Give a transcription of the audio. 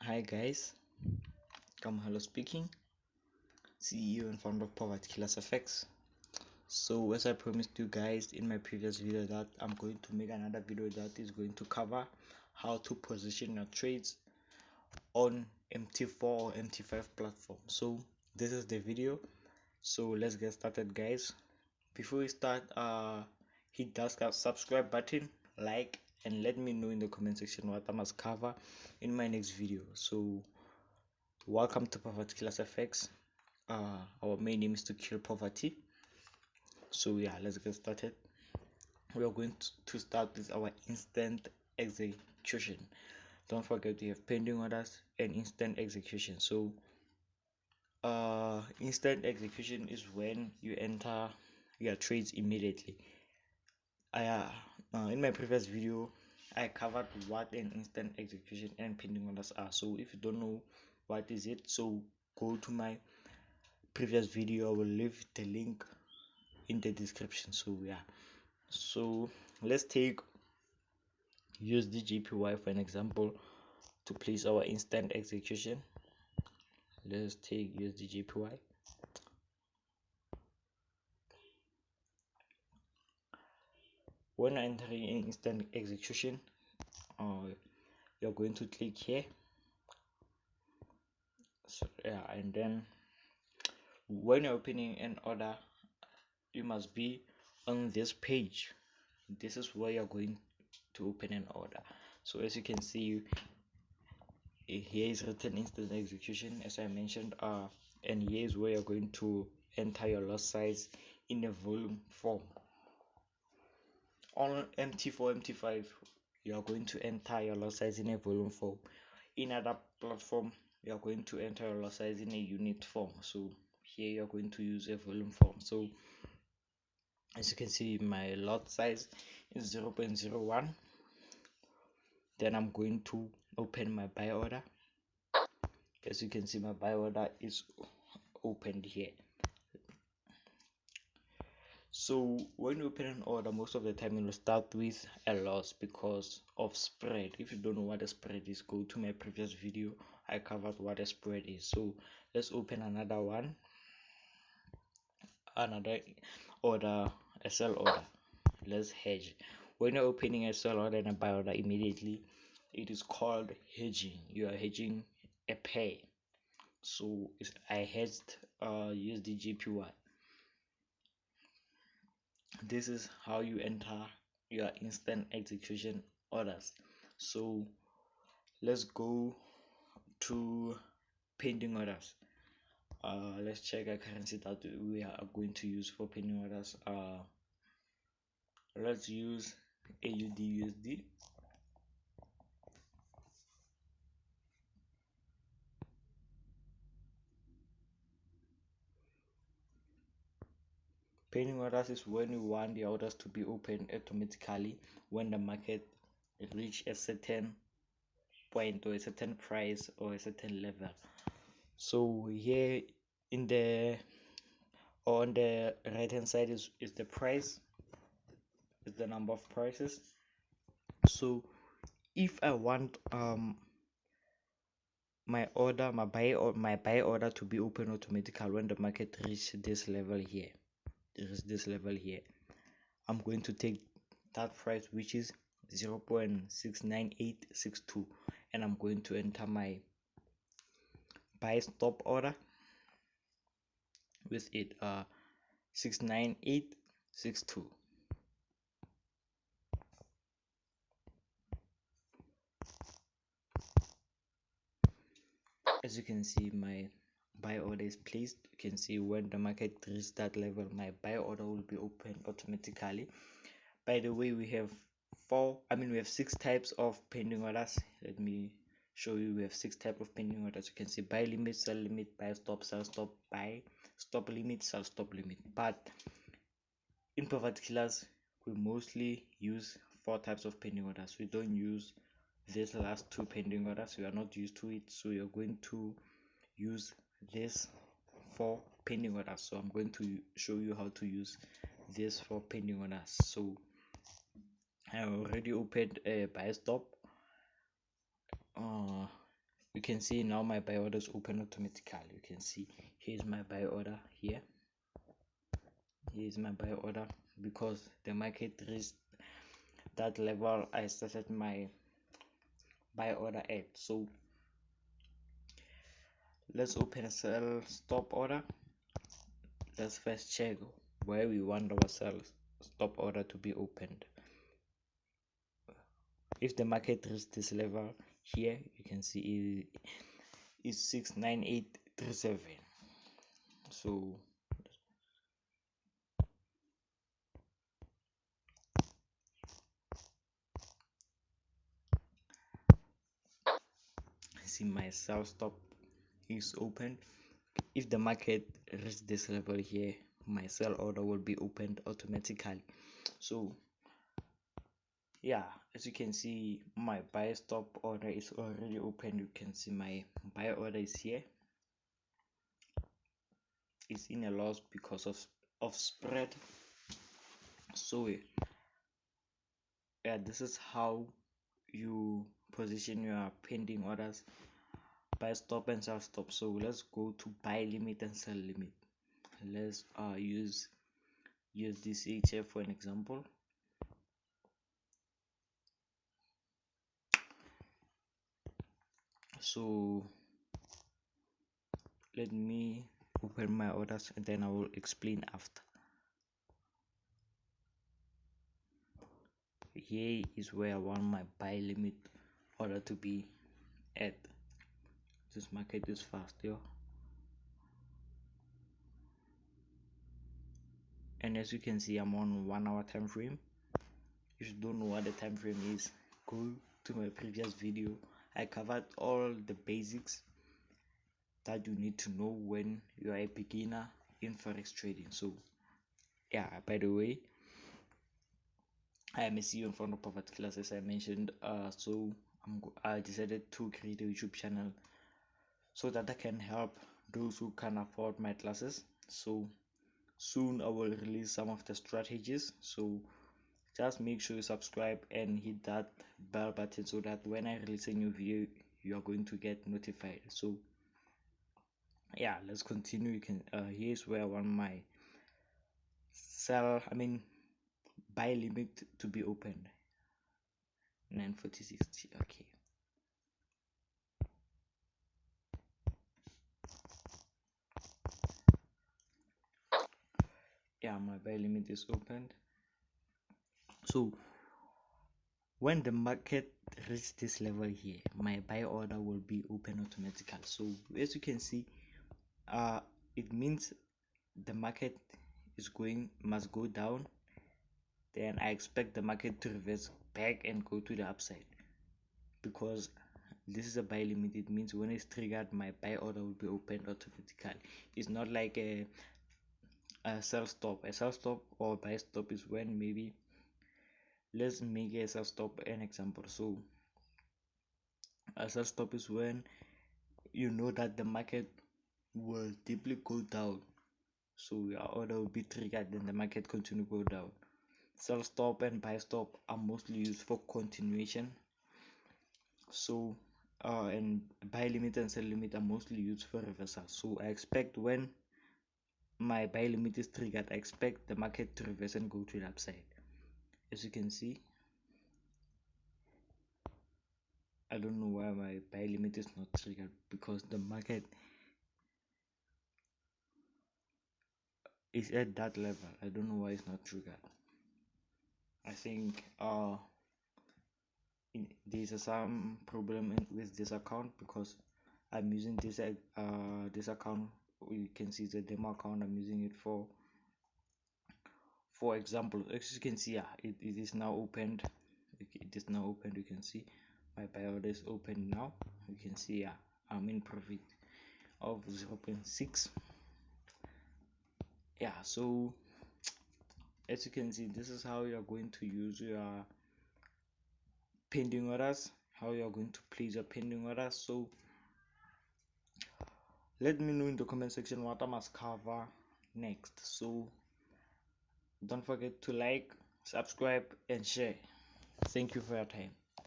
Hi guys, Kamhalo speaking, CEO and founder of Poverty Killers FX. So as I promised you guys in my previous video that I'm going to make another video that is going to cover how to position your trades on MT4 or MT5 platform. So this is the video. So let's get started guys. Before we start, hit that subscribe button, like, and let me know in the comment section what I must cover in my next video. So welcome to Poverty Killers FX. Our main aim is to kill poverty. So yeah, let's get started. We are going to start with our instant execution. Don't forget we have pending orders and instant execution. So instant execution is when you enter your trades immediately. In my previous video I covered what an instant execution and pending orders are. So if you don't know what is it, so go to my previous video. I will leave the link in the description. So yeah, so let's take USD for an example to place our instant execution. Let's take USD When entering in instant execution, you're going to click here. So yeah, and then when you're opening an order, you must be on this page. This is where you're going to open an order. So as you can see, here is written instant execution as I mentioned, and here is where you're going to enter your lot size in a volume form. On MT4, MT5, you are going to enter your lot size in a volume form. In other platform, you are going to enter your lot size in a unit form. So here you are going to use a volume form. So as you can see, my lot size is 0.01. Then I'm going to open my buy order. As you can see, my buy order is opened here. So when you open an order, most of the time you will start with a loss because of spread. If you don't know what a spread is, go to my previous video. I covered what a spread is. So let's open another order, a sell order. Let's hedge. When you're opening a sell order and a buy order immediately, it is called hedging. You are hedging a pair. So I hedged USD. This is how you enter your instant execution orders. So let's go to pending orders. Let's check a currency that we are going to use for pending orders. Let's use AUD. Pending orders is when you want the orders to be opened automatically when the market reach a certain point or a certain price or a certain level. So here in the on the right hand side is the price, is the number of prices. So if I want my buy order to be open automatically when the market reach this level here, I'm going to take that price, which is 0.69862, and I'm going to enter my buy stop order with it 69862. As you can see, my buy order is placed. You can see when the market reaches that level, my buy order will be open automatically. By the way, we have six types of pending orders. Let me show you. We have six types of pending orders. You can see buy limit, sell limit, buy stop, sell stop, buy stop limit, sell stop limit. But in Poverty Killers, we mostly use four types of pending orders. We don't use these last two pending orders. We are not used to it, so you're going to use this for pending orders. So I'm going to show you how to use this for pending orders. So I already opened a buy stop. you can see now my buy order is open automatically. You can see here's my buy order here. Here's my buy order because the market reached that level I started my buy order at. So let's open a sell stop order. Let's first check where we want our sell stop order to be opened. If the market reaches this level here, you can see it's 69837. So see my sell stop is open. If the market reaches this level here, my sell order will be opened automatically. So yeah, as you can see, my buy stop order is already open. You can see my buy order is here. It's in a loss because of spread. So yeah, this is how you position your pending orders: buy stop and sell stop. So let's go to buy limit and sell limit. Let's use this HF for an example. So let me open my orders and then I will explain after. Here is where I want my buy limit order to be at. This market is fast, yo. And as you can see, I'm on 1 hour time frame. If you don't know what the time frame is, go to my previous video. I covered all the basics that you need to know when you are a beginner in forex trading. So yeah, by the way, I am a CEO and founder of Poverty Class, as I mentioned. So I decided to create a YouTube channel so that I can help those who can afford my classes. So soon I will release some of the strategies. So just make sure you subscribe and hit that bell button so that when I release a new video, you are going to get notified. So yeah, let's continue. You can here's where I want my buy limit to be opened. 940.60. Okay, yeah, my buy limit is opened. So when the market reaches this level here, my buy order will be open automatically. So as you can see, it means the market must go down, then I expect the market to reverse back and go to the upside. Because this is a buy limit, it means when it's triggered, my buy order will be opened automatically. It's not like a sell stop. A sell stop or buy stop is when maybe, let's make a sell stop an example. So a sell stop is when you know that the market will deeply go down, so your order will be triggered, then the market continue go down. Sell stop and buy stop are mostly used for continuation. So and buy limit and sell limit are mostly used for reversal. So I expect when my buy limit is triggered, I expect the market to reverse and go to the upside. As you can see, I don't know why my buy limit is not triggered, because the market is at that level. I don't know why it's not triggered. I think there's some problem with this account, because I'm using this account. You can see the demo account. I'm using it for example. As you can see, yeah, it is now opened. It is now opened. You can see my buy order is open now. You can see, yeah, I'm in profit of 0.6. Yeah, so as you can see, this is how you are going to use your pending orders, how you are going to place your pending orders. So let me know in the comment section what I must cover next. So don't forget to like, subscribe and share. Thank you for your time.